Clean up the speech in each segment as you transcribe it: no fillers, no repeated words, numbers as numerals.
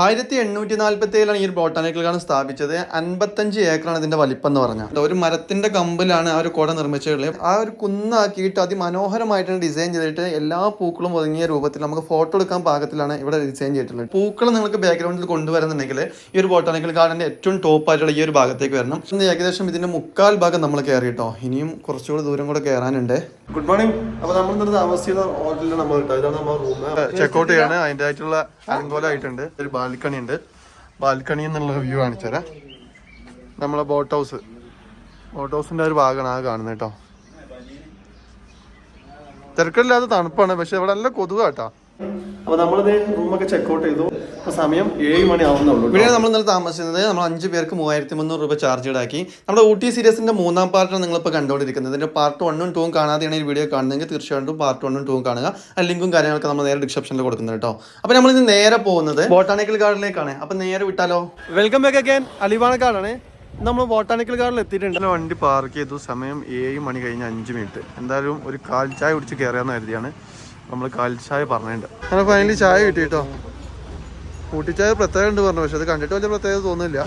1847 ഈ ഒരു botanical garden സ്ഥാപിച്ചത്. 55 ഏക്കറാണ് ഇതിന്റെ വലിപ്പം എന്ന് പറഞ്ഞാൽ. ഒരു മരത്തിന്റെ കമ്പിലാണ് ആ ഒരു കുട നിർമ്മിച്ചിട്ടുള്ളത്. ആ ഒരു കുന്നാക്കിയിട്ട് അതിമനോഹരമായിട്ടാണ് ഡിസൈൻ ചെയ്തിട്ട് എല്ലാ പൂക്കളും ഒതുങ്ങിയ രൂപത്തിൽ നമുക്ക് ഫോട്ടോ എടുക്കാൻ പാകത്തിലാണ് ഇവിടെ ഡിസൈൻ ചെയ്തിട്ടുള്ളത്. പൂക്കൾ നിങ്ങൾക്ക് ബാക്ക്ഗ്രൗണ്ടിൽ കൊണ്ടുവരുന്നുണ്ടെങ്കിൽ ഈ ഒരു ബോട്ടാനിക്കൽ ഗാർഡന്റെ ഏറ്റവും ടോപ്പ് ആയിട്ടുള്ള ഈ ഒരു ഭാഗത്തേക്ക് വരണം. ഏകദേശം ഇതിന്റെ മുക്കാൽ ഭാഗം നമ്മൾ കയറിയിട്ടോ. ഇനിയും കുറച്ചുകൂടി ദൂരം കൂടെ കയറാനുണ്ട്. Good morning. അപ്പോൾ നമ്മൾ താമസിക്കുന്ന ഹോട്ടലിൽ നമ്മൾ ഇതാണ് നമ്മുടെ റൂം. ചെക്കൗട്ട് ചെയ്യാണ്. അതിൻ്റെ ആയിട്ടുള്ള അലങ്കോലമായിട്ടുണ്ട്. ഒരു ബാൽക്കണി ഉണ്ട്. ബാൽക്കണി എന്നുള്ള വ്യൂ കാണിച്ചു തരാം. നമ്മളെ ബോട്ട് ഹൗസിന്റെ ഒരു ഭാഗമാണ് ആ കാണുന്നത് കേട്ടോ. തിരക്കില്ലാത്ത തണുപ്പാണ്, പക്ഷെ ഇവിടെ നല്ല കൊതുകാട്ടോ. അപ്പോൾ നമ്മളിത് റൂമൊക്കെ ചെക്കൗട്ട് ചെയ്തു. അപ്പോൾ സമയം 7 മണി ആവുന്നുള്ളൂ. ഇവിടെ നമ്മൾ ഇന്നലെ താമസിക്കുന്നത്. നമ്മൾ 5 പേർക്ക് 3300 രൂപ ചാർജ് ഈടാക്കി. നമ്മുടെ ഊട്ടി സീരീസിന്റെ 3ാം പാർട്ടാണ് നിങ്ങളിപ്പോൾ കണ്ടുകൊണ്ടിരിക്കുന്നത്. ഇതിന്റെ പാർട്ട് 1ഉം 2ഉം കാണാതെയാണ് ഈ വീഡിയോ കാണുന്നതെങ്കിൽ തീർച്ചയായിട്ടും പാർട്ട് 1ഉം 2ഉം കാണുക. ആ ലിങ്കും കാര്യങ്ങളൊക്കെ നമ്മൾ നേരെ ഡിസ്ക്രിപ്ഷനിൽ കൊടുക്കുന്നത് കേട്ടോ. അപ്പോൾ നമ്മൾ ഇന്ന് നേരെ പോകുന്നത് ബോട്ടാനിക്കൽ ഗാർഡനിലേക്കാണ്. അപ്പോൾ നേരെ വിട്ടാലോ. Welcome back again. അലിവാണക്കാടാണ്. നമ്മൾ ബോട്ടാനിക്കൽ ഗാർഡനിൽ എത്തിയിട്ടുണ്ട്. വണ്ടി പാർക്ക് ചെയ്തു. സമയം 7 മണി കഴിഞ്ഞ് 5 മിനിറ്റ്. എന്തായാലും ഒരു കാൽ ചായ കുടിച്ച് കയറിയാന്ന് കരുതിയാണ് നമ്മൾ കാൽ ചായ പറഞ്ഞിട്ടുണ്ട്. അങ്ങനെ ഫൈനലി ചായ കിട്ടി കേട്ടോ. ഊട്ടി ചായ പ്രത്യേകം ഉണ്ട് പറഞ്ഞു, പക്ഷെ അത് കണ്ടിട്ട് വലിയ പ്രത്യേകത തോന്നുന്നില്ല.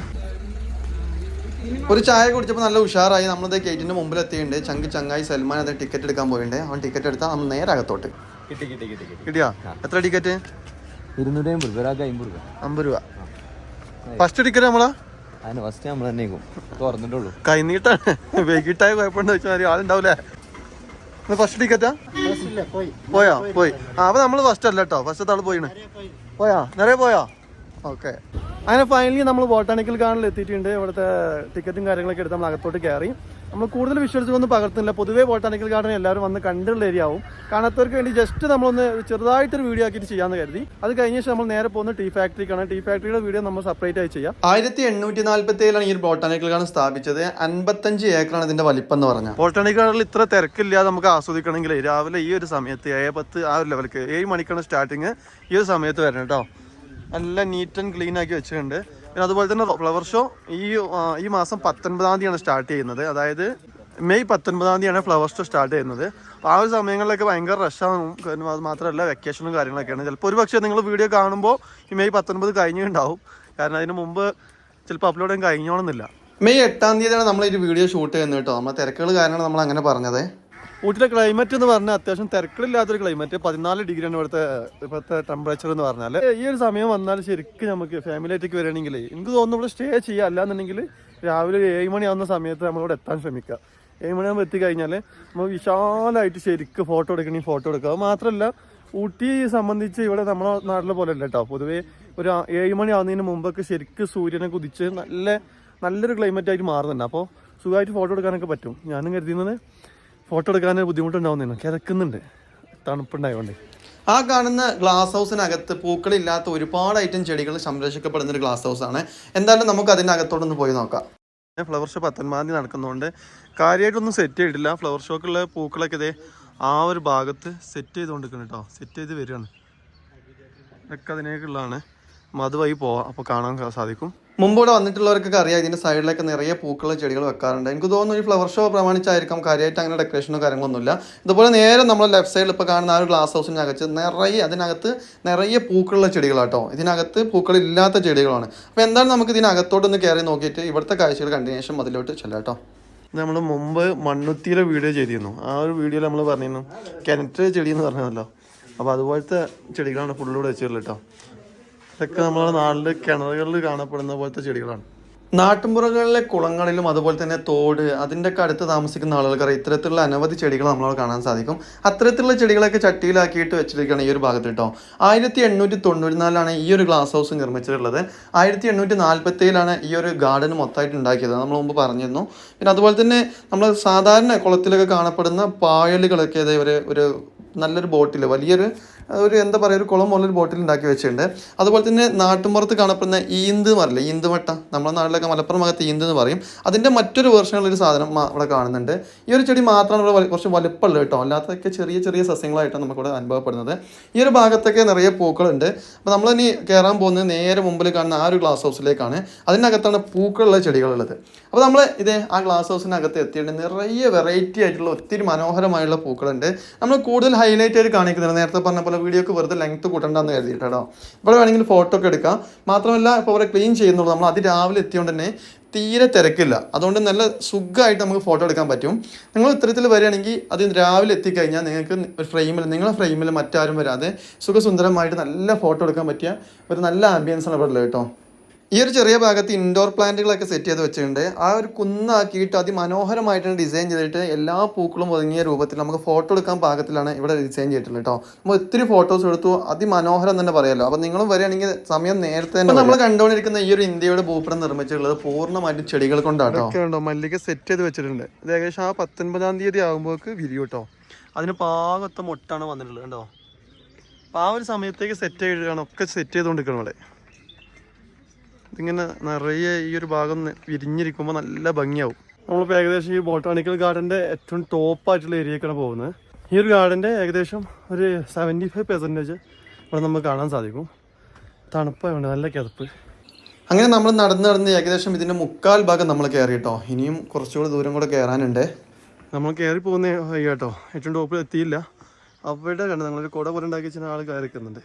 ഒരു ചായ കുടിച്ചപ്പോൾ നല്ല ഉഷാറായി. നമ്മളത് ഗേറ്റിന്റെ മുമ്പിൽ എത്തിയിട്ടുണ്ട്. ചങ്ങായി സൽമാൻ അത് ടിക്കറ്റ് എടുക്കാൻ പോയിട്ടുണ്ട്. അവൻ ടിക്കറ്റ് എടുത്താൽ നമ്മൾ നേരെ അകത്തോട്ട്. കിട്ടിയാ? എത്ര ടിക്കറ്റ്? 250 രൂപ. ഫസ്റ്റ് ടിക്കറ്റ് നമ്മളാ കൈനീട്ടാണ്. വൈകിട്ടായ കുഴപ്പമുണ്ടോ വെച്ചാൽ ആളുണ്ടാവൂലേ? ഫസ്റ്റ് ടിക്കറ്റാ? പോയി. അപ്പൊ നമ്മള് ഫസ്റ്റ് അല്ല കേട്ടോ. ഫസ്റ്റ് ആള് പോയാ നിറയെ പോയാ. ഓക്കെ. അങ്ങനെ ഫൈനലി നമ്മൾ ബോട്ടാനിക്കൽ ഗാർഡനിൽ എത്തിയിട്ടുണ്ട്. ഇവിടുത്തെ ടിക്കറ്റും കാര്യങ്ങളൊക്കെ എടുത്ത് നമ്മൾ അകത്തോട്ട് കയറി. നമ്മൾ കൂടുതൽ വിഷ്വൽസ് ഒന്നും പകർത്തുന്നില്ല. പൊതുവേ ബോട്ടാനിക്കൽ ഗാർഡൻ എല്ലാവരും വന്ന് കണ്ടുള്ള ഏരിയ ആവും. കാണാത്തവർക്ക് വേണ്ടി ജസ്റ്റ് നമ്മളൊന്ന് ചെറുതായിട്ടൊരു വീഡിയോ ആക്കിയിട്ട് ചെയ്യാമെന്ന് കരുതി. അത് കഴിഞ്ഞ ശേഷം നമ്മൾ നേരെ പോകുന്ന ടീ ഫാക്ടറിക്കാണ്. ടീ ഫാക്ടറിയുടെ വീഡിയോ നമ്മൾ സെപ്പറേറ്റ് ആയി ചെയ്യാം. 1847 ഈ ബോട്ടാനിക്കൽ ഗാർഡൻ സ്ഥാപിച്ചത്. 55 ഏക്കറാണ് ഇതിന്റെ വലിപ്പം എന്ന് പറഞ്ഞാൽ. ബോട്ടാനിക്കൽ ഗാർഡനിൽ ഇത്ര തിരക്കില്ലാതെ നമുക്ക് ആസ്വദിക്കണമെങ്കിൽ രാവിലെ ഈ ഒരു സമയത്ത് 7:10 ആ ഒരു ലെവലിക്ക് 7 മണിക്കാണ് സ്റ്റാർട്ടിങ്. ഈ ഒരു സമയത്ത് വരണം കേട്ടോ. നല്ല നീറ്റ് ആൻഡ് ക്ലീൻ ആക്കി വെച്ചിട്ടുണ്ട്. പിന്നെ അതുപോലെ തന്നെ ഫ്ലവർ ഷോ ഈ മാസം 19-ാം തീയതിയാണ് സ്റ്റാർട്ട് ചെയ്യുന്നത്. അതായത് മെയ് 19-ാം തീയതിയാണ് ഫ്ലവർ ഷോ സ്റ്റാർട്ട് ചെയ്യുന്നത്. അപ്പോൾ ആ ഒരു സമയങ്ങളിലൊക്കെ ഭയങ്കര റഷാണ്. അത് മാത്രമല്ല വെക്കേഷനും കാര്യങ്ങളൊക്കെയാണ്. ചിലപ്പോൾ ഒരു പക്ഷേ നിങ്ങൾ വീഡിയോ കാണുമ്പോൾ ഈ മെയ് 19 കഴിഞ്ഞിട്ടുണ്ടാവും. കാരണം അതിന് മുമ്പ് ചിലപ്പോൾ അപ്ലോഡ് ചെയ്യാൻ കഴിഞ്ഞോണമെന്നില്ല. മെയ് 8-ാം തീയതിയാണ് നമ്മൾ ഈ വീഡിയോ ഷൂട്ട് ചെയ്യുന്നത് കേട്ടോ. നമ്മൾ തിരക്കുകൾ കാരണമാണ് നമ്മൾ അങ്ങനെ പറഞ്ഞത്. ഊട്ടിയിലെ ക്ലൈമറ്റ് എന്ന് പറഞ്ഞാൽ അത്യാവശ്യം തിരക്കില്ലാത്തൊരു ക്ലൈമറ്റ്. 14 ഡിഗ്രിയാണ് ഇപ്പോഴത്തെ ടെമ്പറേച്ചർ എന്ന് പറഞ്ഞാൽ. ഈ ഒരു സമയം വന്നാൽ ശരിക്കും നമുക്ക് ഫാമിലി ആയിട്ടേക്ക് വരികയാണെങ്കിൽ എനിക്ക് തോന്നുന്നു ഇവിടെ സ്റ്റേ ചെയ്യുക. അല്ലാന്നുണ്ടെങ്കിൽ രാവിലെ 7 മണിയാവുന്ന സമയത്ത് നമ്മളിവിടെ എത്താൻ ശ്രമിക്കുക. 7 മണിയാകുമ്പോൾ എത്തിക്കഴിഞ്ഞാൽ നമുക്ക് വിശാലമായിട്ട് ശരിക്കും ഫോട്ടോ എടുക്കണമെങ്കിൽ ഫോട്ടോ എടുക്കുക. അത് മാത്രമല്ല ഊട്ടി സംബന്ധിച്ച് ഇവിടെ നമ്മുടെ നാട്ടിലെ പോലെ അല്ല കേട്ടോ. പൊതുവേ ഒരു 7 മണി ആവുന്നതിന് മുമ്പൊക്കെ ശരിക്കും സൂര്യനെ കുതിച്ച് നല്ലൊരു ക്ലൈമറ്റ് ആയിട്ട് മാറുന്നുണ്ട്. അപ്പോൾ സുഖമായിട്ട് ഫോട്ടോ എടുക്കാനൊക്കെ പറ്റും. ഞാനും കരുതുന്നത് ഫോട്ടോ എടുക്കാൻ ബുദ്ധിമുട്ടുണ്ടാവുന്നതാണ്. കിടക്കുന്നുണ്ട് തണുപ്പുണ്ടായതുകൊണ്ട്. ആ കാണുന്ന ഗ്ലാസ് ഹൗസിനകത്ത് പൂക്കളില്ലാത്ത ഒരുപാട് ഐറ്റം ചെടികൾ സംരക്ഷിക്കപ്പെടുന്ന ഒരു ഗ്ലാസ് ഹൗസാണ്. എന്തായാലും നമുക്ക് അതിനകത്തോടൊന്ന് പോയി നോക്കാം. ഫ്ലവർ ഷോ 19-ാം തീയതി നടക്കുന്നതുകൊണ്ട് കാര്യമായിട്ടൊന്നും സെറ്റ് ചെയ്തിട്ടില്ല. ഫ്ലവർ ഷോക്കുള്ള പൂക്കളൊക്കെ ഇതേ ആ ഒരു ഭാഗത്ത് സെറ്റ് ചെയ്തുകൊണ്ടിരിക്കുന്നു കേട്ടോ. സെറ്റ് ചെയ്ത് വരികയാണ്. ഇതൊക്കെ അതിനേക്കുള്ളതാണ്. അതുവഴി പോവാം. അപ്പോൾ കാണാൻ സാധിക്കും. മുമ്പോടെ വന്നിട്ടുള്ളവർക്കൊക്കെ അറിയാം ഇതിൻ്റെ സൈഡിലൊക്കെ നിറയെ പൂക്കളുള്ള ചെടികൾ വെക്കാറുണ്ട്. എനിക്ക് തോന്നുന്നു ഈ ഫ്ലവർ ഷോ പ്രമാണിച്ചായിരിക്കും കാര്യമായിട്ട് അങ്ങനെ ഡെക്കറേഷനോ കാര്യങ്ങളൊന്നുമില്ല. ഇതുപോലെ നേരെ നമ്മൾ ലെഫ്റ്റ് സൈഡിൽ ഇപ്പോൾ കാണുന്ന ആ ഒരു ഗ്ലാസ് ഹൗസിനകത്ത് അതിനകത്ത് നിറയെ പൂക്കളുള്ള ചെടികളാട്ടോ. ഇതിനകത്ത് പൂക്കളില്ലാത്ത ചെടികളാണ്. അപ്പോൾ എന്തായാലും നമുക്ക് ഇതിനകത്തോട്ടൊന്ന് കയറി നോക്കിയിട്ട് ഇവിടുത്തെ കാഴ്ചകൾ കണ്ടതിന് ശേഷം അതിലോട്ട് ചെല്ലാം കേട്ടോ. നമ്മൾ മുമ്പ് മണ്ണുത്തിയിലെ വീഡിയോ ചെയ്തിരുന്നു. ആ ഒരു വീഡിയോയിൽ നമ്മൾ പറഞ്ഞിരുന്നു കിണറ്റ് ചെടി എന്ന് പറഞ്ഞതല്ലോ. അപ്പോൾ അതുപോലത്തെ ചെടികളാണ് ഫുള്ളൂടെ വെച്ചിട്ടുള്ളത് കേട്ടോ. ഇതൊക്കെ നമ്മുടെ നാട്ടിൽ കിണറുകളിൽ കാണപ്പെടുന്ന പോലത്തെ ചെടികളാണ്. നാട്ടുമ്പുറങ്ങളിലെ കുളങ്ങളിലും അതുപോലെ തന്നെ തോട് അതിൻ്റെ ഒക്കെ അടുത്ത് താമസിക്കുന്ന ആളുകൾക്ക് ഇത്തരത്തിലുള്ള അനവധി ചെടികൾ നമ്മളോട് കാണാൻ സാധിക്കും. അത്തരത്തിലുള്ള ചെടികളൊക്കെ ചട്ടിയിലാക്കിയിട്ട് വെച്ചിരിക്കുകയാണ് ഈ ഒരു ഭാഗത്ത് കേട്ടോ. 1894 ഈ ഒരു ഗ്ലാസ് ഹൗസ് നിർമ്മിച്ചിട്ടുള്ളത്. 1847 ഈ ഒരു ഗാർഡൻ മൊത്തമായിട്ട് ഉണ്ടാക്കിയത് നമ്മൾ മുമ്പ് പറഞ്ഞിരുന്നു. പിന്നെ അതുപോലെ തന്നെ നമ്മൾ സാധാരണ കുളത്തിലൊക്കെ കാണപ്പെടുന്ന പായലുകളൊക്കെ ഒരു നല്ലൊരു ബോട്ടിൽ വലിയൊരു എന്താ പറയുക ഒരു കുളം പോലൊരു ബോട്ടിൽ ഉണ്ടാക്കി വെച്ചിട്ടുണ്ട്. അതുപോലെ തന്നെ നാട്ടുമ്പുറത്ത് കാണപ്പെടുന്ന ഈന്ത് മറില്ല, ഈന്ത് നമ്മുടെ നാട്ടിലൊക്കെ മലപ്പുറം ഭാഗത്ത് ഈന്ത് എന്ന് പറയും. അതിൻ്റെ മറ്റൊരു വേർഷനുള്ളൊരു സാധനം ഇവിടെ കാണുന്നുണ്ട്. ഈ ഒരു ചെടി മാത്രമാണ് ഇവിടെ കുറച്ച് വലുപ്പമുള്ളത് കേട്ടോ. അല്ലാത്തതൊക്കെ ചെറിയ ചെറിയ സസ്യങ്ങളായിട്ടാണ് നമുക്കിവിടെ അനുഭവപ്പെടുന്നത്. ഈ ഒരു ഭാഗത്തൊക്കെ നിറയെ പൂക്കളുണ്ട്. അപ്പോൾ നമ്മളിനി കയറാൻ പോകുന്നത് നേരെ മുമ്പിൽ കാണുന്ന ആ ഒരു ഗ്ലാസ് ഹൗസിലേക്കാണ്. അതിനകത്താണ് പൂക്കളുള്ള ചെടികളുള്ളത്. അപ്പോൾ നമ്മൾ ആ ഗ്ലാസ് ഹൗസിനകത്ത് എത്തിയിട്ട് നിറയെ വെറൈറ്റി ആയിട്ടുള്ള ഒത്തിരി മനോഹരമായുള്ള പൂക്കളുണ്ട്. നമ്മൾ കൂടുതൽ ഹൈലൈറ്റ് ആയിട്ട് കാണിക്കുന്നുണ്ട്. നേരത്തെ പറഞ്ഞ പോലെ മാത്രമല്ല വീഡിയോക്ക് വെറുതെ ലെങ്ത് കൂട്ടണ്ടെന്ന് കരുതിയിട്ട് കേട്ടോ. ഇവിടെ വേണമെങ്കിൽ ഫോട്ടോ ഒക്കെ എടുക്കാം. മാത്രമല്ല ഇപ്പോൾ ഇവിടെ ക്ലീൻ ചെയ്യുന്നുള്ളൂ. നമ്മൾ അതിരാവിലെ എത്തിയോണ്ട് തന്നെ തീരെ തിരക്കില്ല. അതുകൊണ്ട് നല്ല സുഖമായിട്ട് നമുക്ക് ഫോട്ടോ എടുക്കാൻ പറ്റും. നിങ്ങൾ ഇത്തരത്തിൽ വരികയാണെങ്കിൽ അത് രാവിലെ എത്തിക്കഴിഞ്ഞാൽ നിങ്ങൾക്ക് ഒരു ഫ്രെയിമിൽ നിങ്ങളുടെ ഫ്രെയിമിൽ മറ്റാരും വരാതെ സുഖസുന്ദരമായിട്ട് നല്ല ഫോട്ടോ എടുക്കാൻ പറ്റിയ ഒരു നല്ല ആംബിയൻസ് ആണ് ഇവിടെ ഉള്ളത് കേട്ടോ. ഈ ഒരു ചെറിയ ഭാഗത്ത് ഇൻഡോർ പ്ലാന്റുകളൊക്കെ സെറ്റ് ചെയ്ത് വെച്ചിട്ടുണ്ട്. ആ ഒരു കുന്നാക്കിയിട്ട് അതിമനോഹരമായിട്ടാണ് ഡിസൈൻ ചെയ്തിട്ട് എല്ലാ പൂക്കളും ഒതുങ്ങിയ രൂപത്തിൽ നമുക്ക് ഫോട്ടോ എടുക്കാൻ പാകത്തിലാണ് ഇവിടെ ഡിസൈൻ ചെയ്തിട്ടുള്ളത് കേട്ടോ. നമ്മൾ ഒത്തിരി ഫോട്ടോസ് എടുത്തു, അതിമനോഹരം തന്നെ പറയാമല്ലോ. അപ്പോൾ നിങ്ങളും വരികയാണെങ്കിൽ സമയം നേരത്തെ തന്നെ. നമ്മൾ കണ്ടുകൊണ്ടിരിക്കുന്ന ഈ ഒരു ഇന്ത്യയുടെ ഭൂപടം നിർമ്മിച്ചിട്ടുള്ളത് പൂർണ്ണമായിട്ടും ചെടികൾ കൊണ്ടാണ് കേട്ടോ. മല്ലിക സെറ്റ് ചെയ്ത് വെച്ചിട്ടുണ്ട്. ഇത് ഏകദേശം ആ 19-ാം തീയതി ആകുമ്പോഴേക്ക് വിരിയും കേട്ടോ. അതിന് പാകത്തെ മൊട്ടാണ് വന്നിട്ടുള്ളത് കേട്ടോ. അപ്പോൾ ആ ഒരു സമയത്തേക്ക് സെറ്റ് ചെയ്തിട്ടാണ് ഒക്കെ സെറ്റ് ചെയ്തുകൊണ്ടിരിക്കണം ഇവിടെ. ഇതിങ്ങനെ നിറയെ ഈ ഒരു ഭാഗം വിരിഞ്ഞിരിക്കുമ്പോൾ നല്ല ഭംഗിയാവും. നമ്മളിപ്പോൾ ഏകദേശം ഈ ബോട്ടാണിക്കൽ ഗാർഡൻ്റെ ഏറ്റവും ടോപ്പായിട്ടുള്ള ഏരിയക്കാണ് പോകുന്നത്. ഈ ഒരു ഗാർഡൻ്റെ ഏകദേശം ഒരു 75% ഇവിടെ നമുക്ക് കാണാൻ സാധിക്കും. തണുപ്പായതുകൊണ്ട് നല്ല കിതപ്പ്. അങ്ങനെ നമ്മൾ നടന്ന് ഏകദേശം ഇതിൻ്റെ 1/4 ഭാഗം നമ്മൾ കയറി കേട്ടോ. ഇനിയും കുറച്ചുകൂടി ദൂരം കൂടെ കയറാനുണ്ട്. നമ്മൾ കയറി പോകുന്ന വഴി കേട്ടോ. ഏറ്റവും ടോപ്പിൽ എത്തിയില്ല. അവിടെ കണ്ട് ഞങ്ങളൊരു കുട പോലെ ഉണ്ടാക്കി വെച്ചാൽ ആൾ കയറി നിൽക്കുന്നുണ്ട്.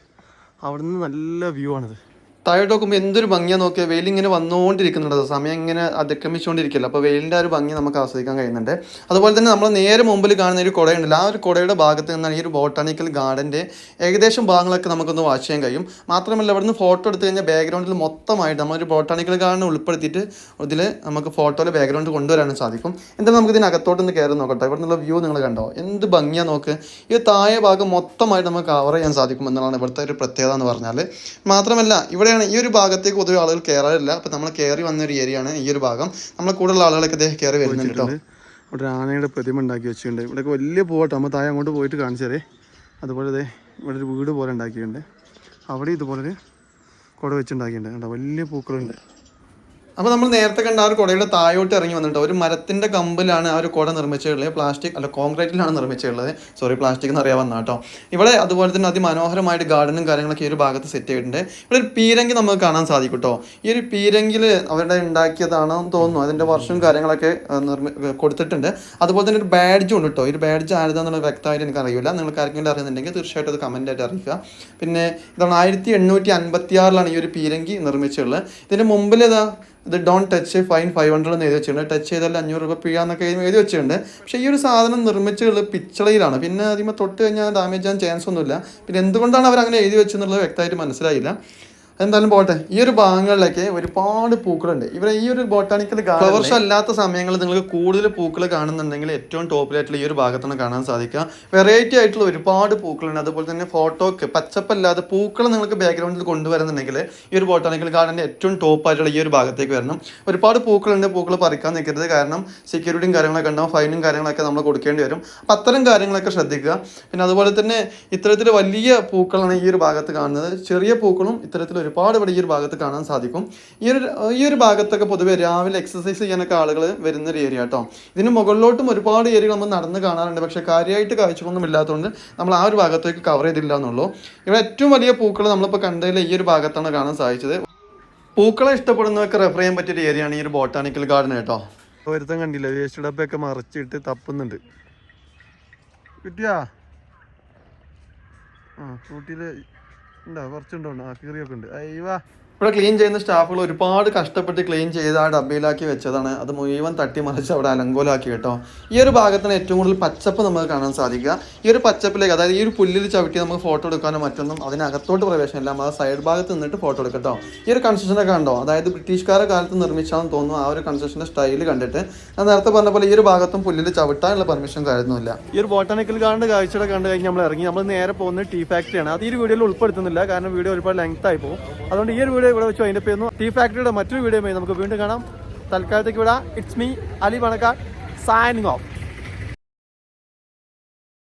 അവിടെ നിന്ന് നല്ല വ്യൂ ആണിത്. താഴോട്ട് നോക്കുമ്പോൾ എന്തൊരു ഭംഗിയാണ് നോക്കിയാൽ. വെയിലിങ്ങനെ വന്നുകൊണ്ടിരിക്കുന്നുണ്ട്. സമയം ഇങ്ങനെ അതിക്രമിച്ചുകൊണ്ടിരിക്കില്ല. അപ്പോൾ വെയിലിൻ്റെ ആ ഒരു ഭംഗി നമുക്ക് ആസ്വദിക്കാൻ കഴിയുന്നുണ്ട്. അതുപോലെ തന്നെ നമ്മൾ നേരെ മുമ്പിൽ കാണുന്ന ഒരു കുടയുണ്ടല്ലോ, ആ ഒരു കുടയുടെ ഭാഗത്ത് നിന്നാണ് ഈ ഒരു ബോട്ടാണിക്കൽ ഗാർഡൻ്റെ ഏകദേശം ഭാഗങ്ങളൊക്കെ നമുക്കൊന്ന് വാച്ച് ചെയ്യാൻ കഴിയും. മാത്രമല്ല ഇവിടുന്ന് ഫോട്ടോ എടുത്തു കഴിഞ്ഞാൽ ബാക്ക്ഗ്രൗണ്ടിൽ മൊത്തമായിട്ട് നമ്മളൊരു ബോട്ടാണിക്കൽ ഗാർഡൻ ഉൾപ്പെടുത്തിയിട്ട് ഇതിൽ നമുക്ക് ഫോട്ടോയിൽ ബാക്ക്ഗ്രൗണ്ട് കൊണ്ടുവരാനും സാധിക്കും. എന്തായാലും നമുക്ക് ഇതിനകത്തോട്ടൊന്ന് കയറി നോക്കട്ടെ. ഇവിടെ നിന്നുള്ള വ്യൂ നിങ്ങൾ കണ്ടോ, എന്ത് ഭംഗിയാണ് നോക്ക്. ഈ താഴെ ഭാഗം മൊത്തമായിട്ട് നമുക്ക് കവർ ചെയ്യാൻ സാധിക്കും എന്നുള്ളതാണ് ഇവിടുത്തെ ഒരു പ്രത്യേകത എന്ന് പറഞ്ഞാൽ. മാത്രമല്ല ഇവിടെ ഈ ഒരു ഭാഗത്തേക്ക് പൊതുവെ ആളുകൾ കയറാറില്ല. അപ്പം നമ്മൾ കയറി വന്നൊരു ഏരിയ ആണ് ഈ ഒരു ഭാഗം. നമ്മളെ കൂടുതലുള്ള ആളുകളൊക്കെ കയറി വരുന്നുണ്ട് കേട്ടോ. ഇവിടെ ആനയുടെ പ്രതിമ ഉണ്ടാക്കി വെച്ചിട്ടുണ്ട്. ഇവിടെയൊക്കെ വലിയ പോകട്ടോ. നമ്മൾ താഴെ അങ്ങോട്ട് പോയിട്ട് കാണിച്ചതേ. അതുപോലെ ഇവിടെ ഒരു വീട് പോലെ ഉണ്ടാക്കിയിട്ടുണ്ട്. അവിടെ ഇതുപോലൊരു കുട വെച്ചുണ്ടാക്കിയിട്ടുണ്ട് കേട്ടോ. വലിയ പൂക്കളുണ്ട്. അപ്പോൾ നമ്മൾ നേരത്തെ കണ്ട ആ ഒരു കുടയുടെ താഴോട്ട് ഇറങ്ങി വന്നിട്ട് ഒരു മരത്തിൻ്റെ കമ്പിലാണ് ആ ഒരു കുട നിർമ്മിച്ചിട്ടുള്ളത്. പ്ലാസ്റ്റിക് അല്ല, കോൺക്രീറ്റിലാണ് നിർമ്മിച്ചിട്ടുള്ളത്. സോറി, പ്ലാസ്റ്റിക് എന്ന് അറിയാൻ വന്നാൽ കേട്ടോ. ഇവിടെ അതുപോലെ തന്നെ അതിമനോഹരമായിട്ട് ഗാർഡനും കാര്യങ്ങളൊക്കെ ഈ ഒരു ഭാഗത്ത് സെറ്റ് ചെയ്തിട്ടുണ്ട്. ഇവിടെ ഒരു പീരങ്കി നമുക്ക് കാണാൻ സാധിക്കും കേട്ടോ. ഈ ഒരു പീരങ്കിൽ അവരുടെ ഉണ്ടാക്കിയതാണെന്ന് തോന്നുന്നു. അതിൻ്റെ വർഷവും കാര്യങ്ങളൊക്കെ കൊടുത്തിട്ടുണ്ട്. അതുപോലെ തന്നെ ഒരു ബാഡ്ജും ഉണ്ട് കേട്ടോ. ഈ ഒരു ബാഡ്ജ് ആരുതാന്നുള്ള വ്യക്തമായിട്ട് എനിക്ക് അറിയില്ല. നിങ്ങൾക്ക് ആർക്കെങ്കിലും അറിയുന്നുണ്ടെങ്കിൽ തീർച്ചയായിട്ടും അത് കമൻറ്റായിട്ട് അറിയിക്കുക. പിന്നെ ഇതാണ് 1856 ഈ ഒരു പീരങ്കി നിർമ്മിച്ചിട്ടുള്ളത്. ഇതിൻ്റെ മുമ്പിൽ ഇത് ഡോണ്ട് ടച്ച് ഫൈൻ 500 എന്ന് എഴുതി വെച്ചിട്ടുണ്ട്. ടച്ച് ചെയ്താൽ 500 രൂപ പിഴ എന്നൊക്കെ എഴുതി വെച്ചിട്ടുണ്ട്. പക്ഷേ ഈ ഒരു സാധനം നിർമ്മിച്ചുള്ളത് പിച്ചളയിലാണ്. പിന്നെ അതിന് തൊട്ട് കഴിഞ്ഞാൽ ഡാമേജ് ചെയ്യാൻ ചാൻസ് ഒന്നുമില്ല. പിന്നെ എന്തുകൊണ്ടാണ് അവർ അങ്ങനെ എഴുതി വെച്ചെന്നുള്ളത് വ്യക്തമായിട്ട് മനസ്സിലായില്ല. എന്തായാലും പോട്ടെ. ഈ ഒരു ഭാഗങ്ങളിലൊക്കെ ഒരുപാട് പൂക്കളുണ്ട്. ഇവിടെ ഈ ഒരു ബോട്ടാണിക്കൽ ഫ്ലവർസ് അല്ലാത്ത സമയങ്ങളിൽ നിങ്ങൾക്ക് കൂടുതൽ പൂക്കൾ കാണുന്നുണ്ടെങ്കിൽ ഏറ്റവും ടോപ്പിലായിട്ടുള്ള ഈ ഒരു ഭാഗത്താണ് കാണാൻ സാധിക്കുക. വെറൈറ്റി ആയിട്ടുള്ള ഒരുപാട് പൂക്കളുണ്ട്. അതുപോലെ തന്നെ ഫോട്ടോക്ക് പച്ചപ്പല്ലാതെ പൂക്കൾ നിങ്ങൾക്ക് ബാക്ക്ഗ്രൗണ്ടിൽ കൊണ്ടുവരുന്നുണ്ടെങ്കിൽ ഈ ഒരു ബോട്ടാണിക്കൽ ഗാർഡൻ്റെ ഏറ്റവും ടോപ്പായിട്ടുള്ള ഈ ഒരു ഭാഗത്തേക്ക് വരണം. ഒരുപാട് പൂക്കളുണ്ട്. പൂക്കൾ പറിക്കാൻ നിൽക്കരുത്. കാരണം സെക്യൂരിറ്റിയും കാര്യങ്ങളൊക്കെ ഉണ്ടാവും. ഫൈനും കാര്യങ്ങളൊക്കെ നമ്മൾ കൊടുക്കേണ്ടി വരും. അപ്പം അത്തരം കാര്യങ്ങളൊക്കെ ശ്രദ്ധിക്കുക. പിന്നെ അതുപോലെ തന്നെ ഇത്തരത്തിൽ വലിയ പൂക്കളാണ് ഈ ഒരു ഭാഗത്ത് കാണുന്നത്. ചെറിയ പൂക്കളും ഇത്തരത്തിൽ ഒരുപാട് ഇവിടെ ഈ ഒരു ഭാഗത്ത് കാണാൻ സാധിക്കും. ഈ ഒരു ഭാഗത്തൊക്കെ പൊതുവെ രാവിലെ എക്സസൈസ് ചെയ്യാനൊക്കെ ആളുകൾ വരുന്നൊരു ഏരിയ കേട്ടോ. ഇതിന് മുകളിലോട്ടും ഒരുപാട് ഏരിയകൾ നമ്മൾ നടന്ന് കാണാറുണ്ട്. പക്ഷേ കാര്യമായിട്ട് കാഴ്ചകളൊന്നും ഇല്ലാത്തതുകൊണ്ട് നമ്മൾ ആ ഒരു ഭാഗത്തേക്ക് കവർ ചെയ്തില്ല എന്നുള്ളൂ. ഇവിടെ ഏറ്റവും വലിയ പൂക്കൾ നമ്മളിപ്പോൾ കണ്ടതിൽ ഈ ഒരു ഭാഗത്താണ് കാണാൻ സാധിച്ചത്. പൂക്കളെ ഇഷ്ടപ്പെടുന്നവർക്ക് റെഫർ ചെയ്യാൻ പറ്റിയൊരു ഏരിയയാണ് ഈ ഒരു ബോട്ടാണിക്കൽ ഗാർഡൻ കേട്ടോ. ഒരുത്തം കണ്ടില്ല, വേസ്റ്റ് ഡബ്ബയൊക്കെ മറച്ചിട്ട് തപ്പുന്നുണ്ട്. കിട്ടിയാ? ഊട്ടിയിൽ ഉണ്ടോ? കുറച്ചുണ്ടോ? കീറിയൊക്കെ ഉണ്ട്. അയ്യവാ. ഇവിടെ ക്ലീൻ ചെയ്യുന്ന സ്റ്റാഫുകൾ ഒരുപാട് കഷ്ടപ്പെട്ട് ക്ലീൻ ചെയ്ത് ആ ഡബ്ബയിലാക്കി വെച്ചതാണ്. അത് മുഴുവൻ തട്ടിമറിച്ച് അവിടെ അലങ്കോലാക്കി കേട്ടോ. ഈ ഒരു ഭാഗത്തിന് ഏറ്റവും കൂടുതൽ പച്ചപ്പ് നമുക്ക് കാണാൻ സാധിക്കുക. ഈ ഒരു പച്ചപ്പിലേക്ക്, അതായത് ഈ ഒരു പുല്ലിൽ ചവിട്ടി നമുക്ക് ഫോട്ടോ എടുക്കാനോ മറ്റൊന്നും അതിനകത്തോട്ട് പ്രവേശനമില്ല. നമ്മൾ സൈഡ് ഭാഗത്ത് നിന്നിട്ട് ഫോട്ടോ എടുക്കട്ടോ. ഈ ഒരു കൺസ്ട്രക്ഷനൊക്കെ കണ്ടോ, അതായത് ബ്രിട്ടീഷുകാരുടെ കാലത്ത് നിർമ്മിച്ചാണെന്ന് തോന്നുന്നു. ആ ഒരു കൺസ്ട്രക്ഷൻ്റെ സ്റ്റൈൽ കണ്ടിട്ട് ഞാൻ നേരത്തെ പറഞ്ഞ പോലെ ഈ ഒരു ഭാഗത്തും പുല്ലിൽ ചവിട്ടാനുള്ള പെർമിഷൻ കാര്യമൊന്നുമില്ല. ഈ ഒരു ബോട്ടാണിക്കൽ ഗാർഡൻ്റെ കാഴ്ചയുടെ കണ്ടു കഴിഞ്ഞ് നമ്മൾ ഇറങ്ങി നമ്മൾ നേരെ പോകുന്നത് ടീ ഫാക്ടറിയാണ്. അത് ഈ ഒരു വീഡിയോയിൽ ഉൾപ്പെടുത്തുന്നില്ല, കാരണം വീഡിയോ ഒരുപാട് ലെങ്ത് ആയി പോകും. അതുകൊണ്ട് ഈ ഒരു വീഡിയോ ഇവിടെ വെച്ച് അതിൻ്റെ പേരുന്നു. ടീ ഫാക്ടറിയുടെ മറ്റൊരു വീഡിയോയുമായി നമുക്ക് വീണ്ടും കാണാം. തൽക്കാലത്തേക്ക് വിടാം. It's me Ali Panakkad, signing off.